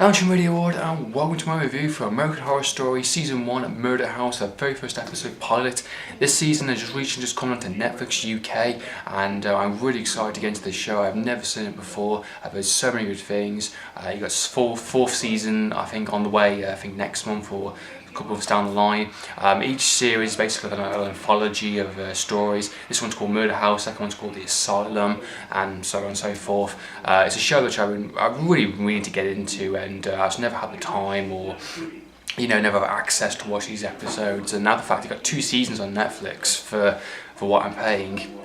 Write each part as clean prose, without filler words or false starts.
I'm Jim Radio Award and welcome to my review for American Horror Story Season 1 Murder House, our very first episode pilot. This season has just come onto Netflix UK and I'm really excited to get into this show. I've never seen it before. I've heard so many good things. You got fourth season I think on the way, I think next month or a couple of months down the line. Each series is basically an anthology of stories. This one's called Murder House, second one's called The Asylum, and so on and so forth. It's a show which I really need to get into, and I've just never had the time or never have access to watch these episodes. And now the fact they've got 2 seasons on Netflix for what I'm paying,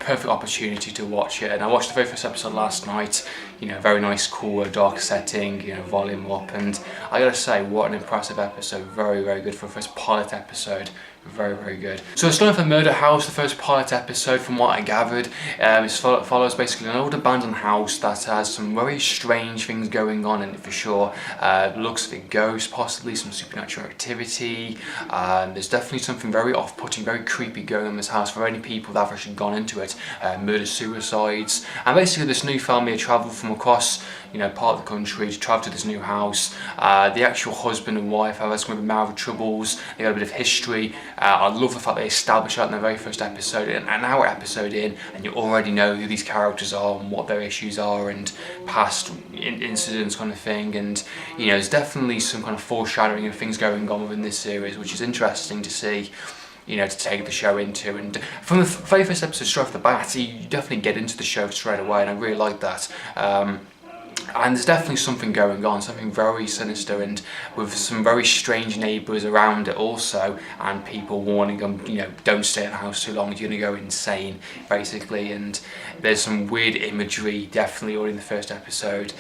perfect opportunity to watch it. And I watched the very first episode last night. Very nice, cool, dark setting. Volume up, and I gotta say, what an impressive episode. Very, very good for a first pilot episode. Very, very good. So starting for Murder House, the first pilot episode, from what I gathered, it follows basically an old abandoned house that has some very strange things going on in it for sure. Looks like ghosts, possibly some supernatural activity. There's definitely something very off-putting, very creepy going on in this house for any people that have actually gone into it. Murder, suicides, and basically this new family have travelled from across part of the country to travel to this new house. The actual husband and wife have some marital troubles. They got a bit of history. I love the fact they established that in the very first episode, an hour episode in, and you already know who these characters are and what their issues are and past incidents kind of thing. And there's definitely some kind of foreshadowing of things going on within this series, which is interesting to see. To take the show into, and from the very first episode straight off the bat, you definitely get into the show straight away, and I really like that. And there's definitely something going on, something very sinister, and with some very strange neighbours around it also, and people warning them, don't stay in the house too long, you're going to go insane, basically. And there's some weird imagery, definitely, already in the first episode.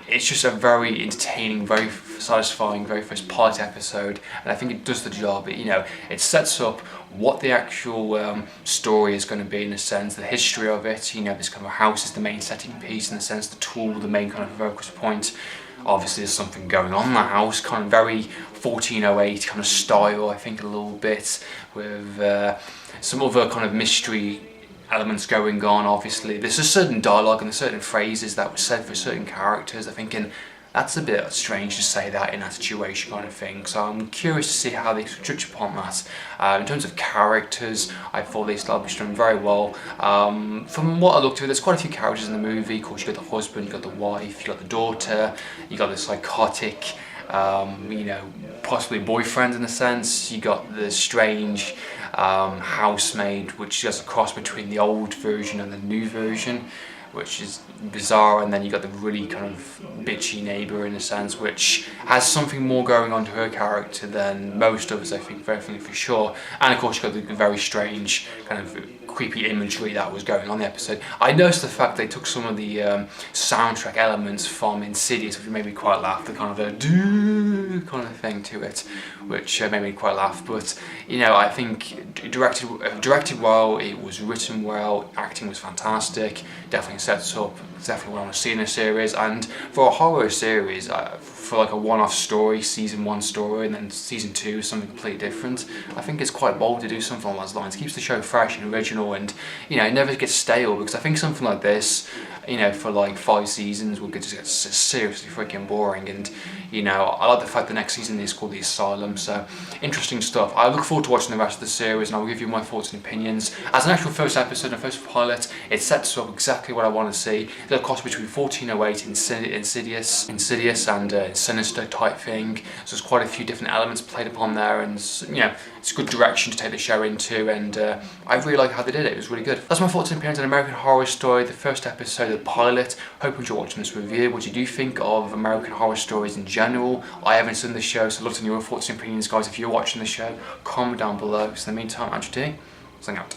It's just a very entertaining, very satisfying, very first pilot episode, and I think it does the job. It sets up what the actual story is going to be, in a sense, the history of it. This kind of house is the main setting piece, in a sense, the tool, the main kind of focus point. Obviously there's something going on in the house, kind of very 1408 kind of style, I think, a little bit, with some other kind of mystery elements going on. Obviously there's a certain dialogue and there's certain phrases that were said for certain characters. I'm thinking, that's a bit strange to say that in that situation, kind of thing. So I'm curious to see how they judge upon that. In terms of characters, I thought they established them very well. From what I looked at, there's quite a few characters in the movie. Of course, you got the husband, you got the wife, you got the daughter, you got the psychotic, possibly boyfriend in a sense. You got the strange housemaid, which is a cross between the old version and the new version, which is bizarre. And then you got the really kind of bitchy neighbour, in a sense, which has something more going on to her character than most of us, I think, for sure. And of course you got the very strange kind of creepy imagery that was going on in the episode. I noticed the fact they took some of the soundtrack elements from Insidious, which made me quite laugh, the kind of a doo kind of thing to it, which made me quite laugh. But I think directed well, it was written well, acting was fantastic, definitely sets up, definitely what I want to see in a series. And for a horror series, for like a one-off story, season 1 story, and then season 2 is something completely different, I think it's quite bold to do something along those lines. It keeps the show fresh and original, and it never gets stale, because I think something like this, for like 5 seasons will just get seriously freaking boring. And I like the fact the next season is called The Asylum, so interesting stuff. I look forward to watching the rest of the series, and I'll give you my thoughts and opinions. As an actual first episode and first pilot, it sets up exactly what I want to see. There's a cross between 1408 Insidious and Sinister type thing, so there's quite a few different elements played upon there, and it's a good direction to take the show into, and I really like how they did it. It was really good. That's my thoughts and opinions on American Horror Story, the first episode of the pilot. Hope you enjoyed watching this review. What do you think of American Horror Stories in general? I haven't seen the show, so I'd love to know your thoughts and opinions, guys. If you're watching the show, comment down below. So in the meantime, Andrew D, signing out.